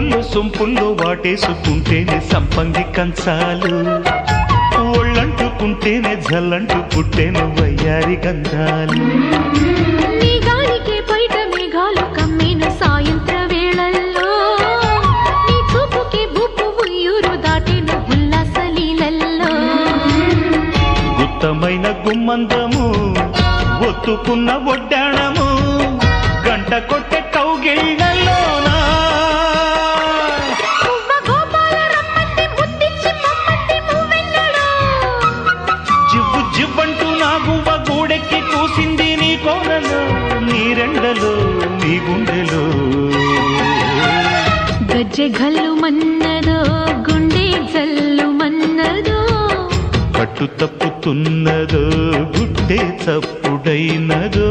వంపుల్లో సొంపుల్లో వాటేసుకుంటేనే సంపంగి కంచాలు, ఒళ్ళంటుకుంటేనే జల్లంటు పుట్టేను వయ్యారి గంధాలు. నీ గాలికే బయట మేఘాలు కమ్మేను సాయంత్ర వేళల్లో, నీ చూపుకే బుప్పు ఉయ్యూరు దాటేను ఉల్లాస లీలల్లో. గుత్తమైన గుమ్మందము ఒత్తుకున్న ఒడ్డాణము గంట కొట్టే కౌగిళ్ళలోనా జివ్వు జివ్వంటూ నా గువ్వ గూడెక్కి కూసింది నీ కోనలో, నీ రెండలో నీ గుండెలో. గజ్జె గల్లు మన్నదో గుండె జల్లు మన్నదో, పట్టు తప్పుతున్నదో గుడ్డే చప్పుడైనదో.